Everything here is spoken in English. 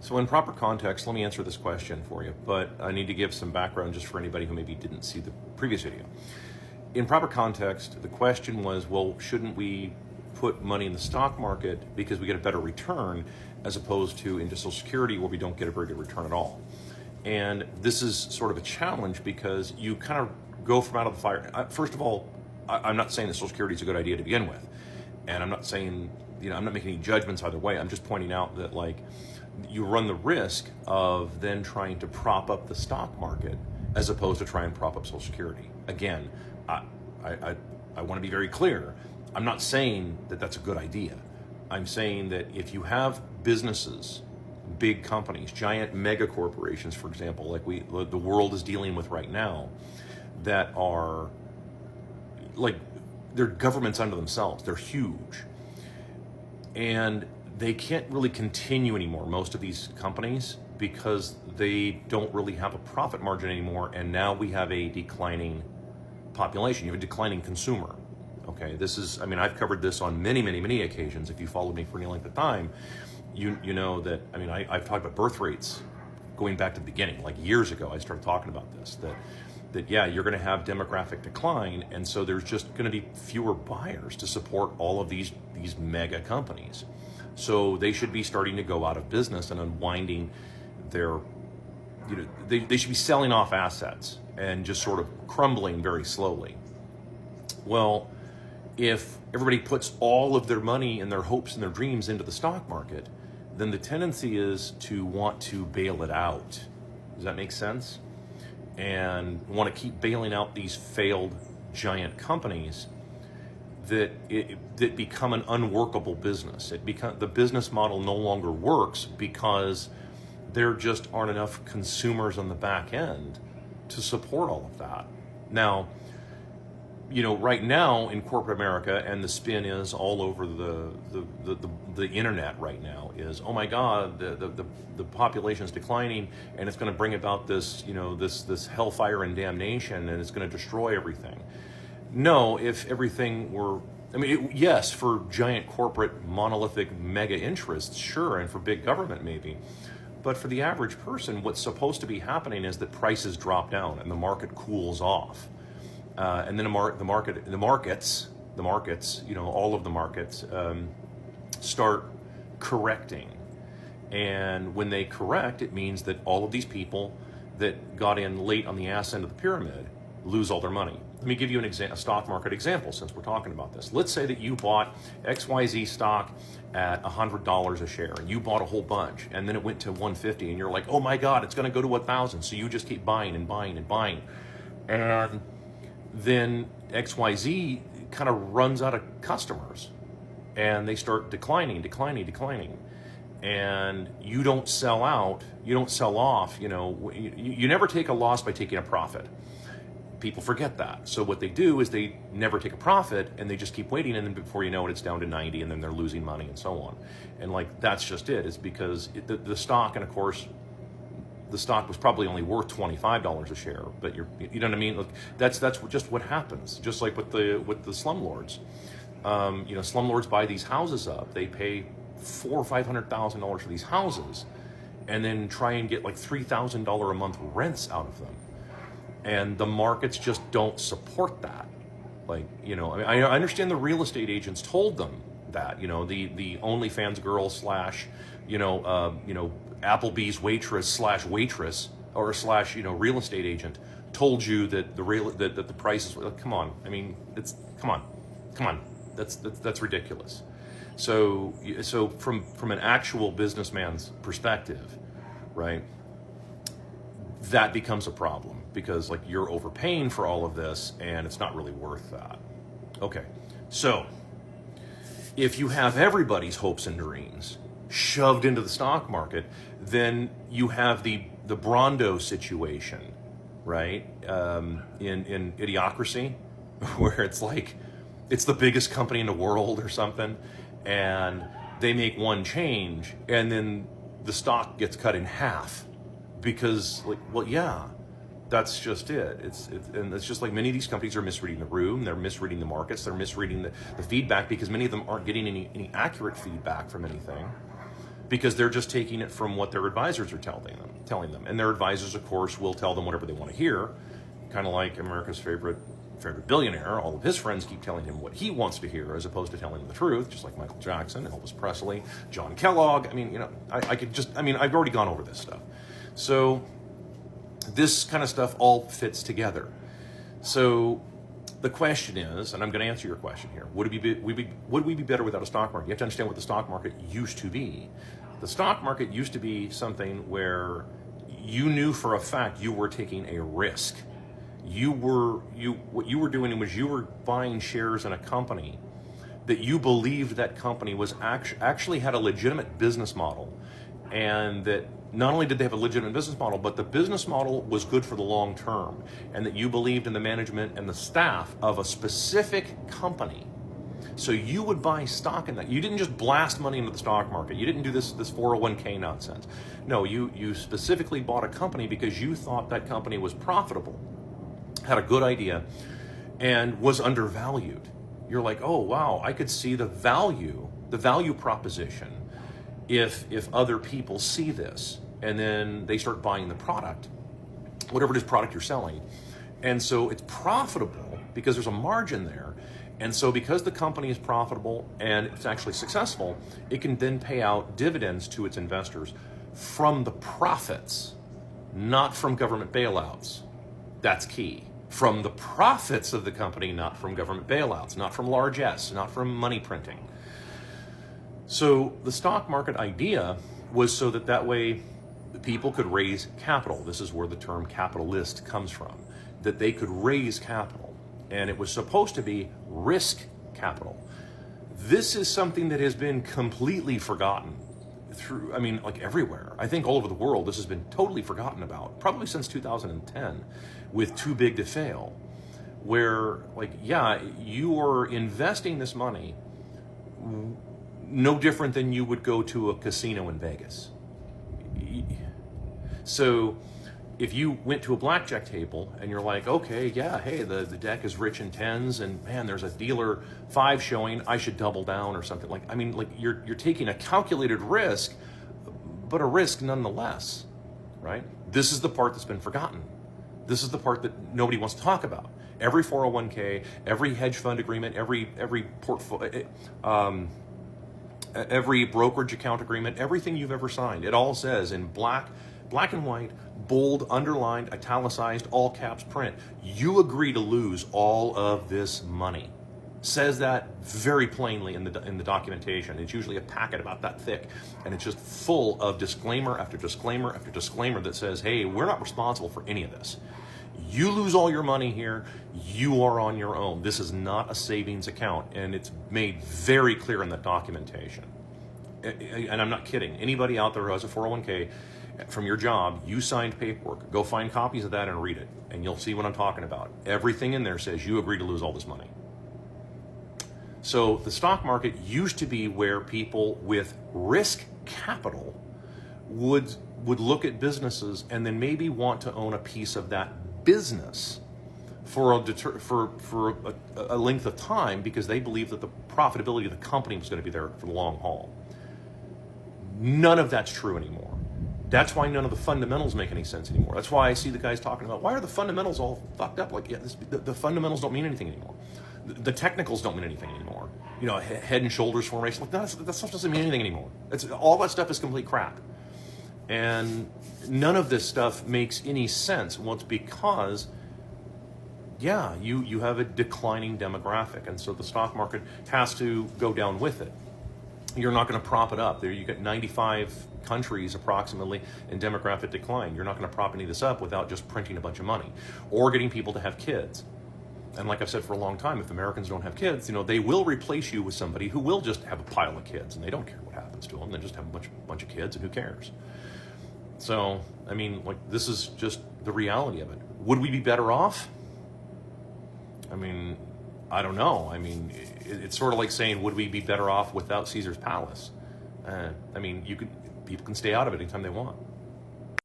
So in proper context, let me answer this question for you, but I need to give some background just for anybody who maybe didn't see the previous video. In proper context, the question was, well, shouldn't we put money in the stock market because we get a better return as opposed to into Social Security where we don't get a very good return at all? And this is sort of a challenge because you kind of go from out of the fire. First of all, I'm not saying that Social Security is a good idea to begin with. And I'm not saying, I'm not making any judgments either way. I'm just pointing out that like you run the risk of then trying to prop up the stock market as opposed to try and prop up Social Security. Again, I want to be very clear. I'm not saying that that's a good idea. I'm saying that if you have businesses, big companies, giant mega corporations, for example, like the world is dealing with right now, that are like, they're governments unto themselves. They're huge. And they can't really continue anymore, most of these companies, because they don't really have a profit margin anymore. And now we have a declining population. You have a declining consumer. Okay, this is, I've covered this on many occasions. If you followed me for any length of time, you know that, I've talked about birth rates going back to the beginning, like years ago. I started talking about this, that yeah, you're going to have demographic decline, and so there's just going to be fewer buyers to support all of these mega companies. So they should be starting to go out of business and unwinding their, they should be selling off assets and just sort of crumbling very slowly. Well, if everybody puts all of their money and their hopes and their dreams into the stock market, then the tendency is to want to bail it out. Does that make sense? And want to keep bailing out these failed giant companies that become an unworkable business. The business model no longer works because there just aren't enough consumers on the back end to support all of that. Now, right now in corporate America, and the spin is all over the internet right now, is, oh my God, the population is declining, and it's going to bring about this this hellfire and damnation, and it's going to destroy everything. No, if everything were, yes, for giant corporate monolithic mega interests, sure, and for big government maybe. But for the average person, what's supposed to be happening is that prices drop down and the market cools off. And then the markets, all of the markets start correcting. And when they correct, it means that all of these people that got in late on the ass end of the pyramid lose all their money. Let me give you a stock market example since we're talking about this. Let's say that you bought XYZ stock at $100 a share, and you bought a whole bunch, and then it went to $150, and you're like, oh my God, it's going to go to $1,000. So you just keep buying and buying and buying. And then XYZ kind of runs out of customers, and they start declining. And you don't sell out, you don't sell off, you never take a loss by taking a profit. People forget that. So what they do is they never take a profit, and they just keep waiting, and then before you know it, it's down to 90, and then they're losing money and so on. And like, that's just it. It's because the stock, and of course, the stock was probably only worth $25 a share, but you know what I mean? Look, that's just what happens. Just like with the slumlords. Slumlords buy these houses up. They pay $400,000 or $500,000 for these houses, and then try and get like $3,000 a month rents out of them. And the markets just don't support that. Like, I understand the real estate agents told them that, the OnlyFans girl / Applebee's waitress or real estate agent told you that the prices. Come on, come on, that's ridiculous. So from an actual businessman's perspective, right, that becomes a problem because like you're overpaying for all of this and it's not really worth that. Okay, so if you have everybody's hopes and dreams shoved into the stock market, then you have the Brondo situation, right? In Idiocracy, where it's like it's the biggest company in the world or something, and they make one change, and then the stock gets cut in half because, like, well, yeah, that's just it. And it's just like many of these companies are misreading the room, they're misreading the markets, they're misreading the feedback because many of them aren't getting any accurate feedback from anything. because they're just taking it from what their advisors are telling them. And their advisors, of course, will tell them whatever they want to hear, kind of like America's favorite billionaire. All of his friends keep telling him what he wants to hear as opposed to telling him the truth, just like Michael Jackson, Elvis Presley, John Kellogg. I mean, you know, I've already gone over this stuff. So this kind of stuff all fits together. So the question is, and I'm going to answer your question here, would we be better without a stock market? You have to understand what the stock market used to be. The stock market used to be something where you knew for a fact you were taking a risk. What you were doing was you were buying shares in a company that you believed that company was actually had a legitimate business model, and that not only did they have a legitimate business model, but the business model was good for the long term, and that you believed in the management and the staff of a specific company. So you would buy stock in that. You didn't just blast money into the stock market. You didn't do this 401k nonsense. No, you specifically bought a company because you thought that company was profitable, had a good idea, and was undervalued. You're like, oh wow, I could see the value proposition if other people see this, and then they start buying the product, whatever it is product you're selling. And so it's profitable because there's a margin there. And so because the company is profitable and it's actually successful, it can then pay out dividends to its investors from the profits, not from government bailouts. That's key. From the profits of the company, not from government bailouts, not from largesse, not from money printing. So the stock market idea was so that way people could raise capital. This is where the term capitalist comes from, that they could raise capital. And it was supposed to be risk capital. This is something that has been completely forgotten like everywhere. I think all over the world, this has been totally forgotten about, probably since 2010 with Too Big to Fail, where you are investing this money no different than you would go to a casino in Vegas. So if you went to a blackjack table and you're like, okay, yeah, hey, the deck is rich in tens, and man, there's a dealer 5 showing, I should double down or something. You're taking a calculated risk, but a risk nonetheless, right? This is the part that's been forgotten. This is the part that nobody wants to talk about. Every 401k, every hedge fund agreement, every portfolio, every brokerage account agreement, everything you've ever signed, it all says in black and white, bold, underlined, italicized, all caps print, you agree to lose all of this money. Says that very plainly in the documentation. It's usually a packet about that thick, and it's just full of disclaimer after disclaimer after disclaimer that says, hey, we're not responsible for any of this. You lose all your money here, you are on your own. This is not a savings account, and it's made very clear in the documentation. And I'm not kidding. Anybody out there who has a 401k from your job, you signed paperwork. Go find copies of that and read it, and you'll see what I'm talking about. Everything in there says you agree to lose all this money. So the stock market used to be where people with risk capital would look at businesses and then maybe want to own a piece of that business for a length of time because they believe that the profitability of the company was going to be there for the long haul. None of that's true anymore. That's why none of the fundamentals make any sense anymore. That's why I see the guys talking about, why are the fundamentals all fucked up? The fundamentals don't mean anything anymore. The technicals don't mean anything anymore. Head and shoulders formation, that stuff doesn't mean anything anymore. All that stuff is complete crap. And none of this stuff makes any sense. Well, it's because, you have a declining demographic, and so the stock market has to go down with it. You're not going to prop it up. There you got 95 countries approximately in demographic decline. You're not going to prop any of this up without just printing a bunch of money or getting people to have kids. And like I've said for a long time, if Americans don't have kids, they will replace you with somebody who will just have a pile of kids, and they don't care what happens to them. They just have a bunch of kids, and who cares? So, this is just the reality of it. Would we be better off? I don't know. It's sort of like saying, would we be better off without Caesar's palace? People can stay out of it anytime they want.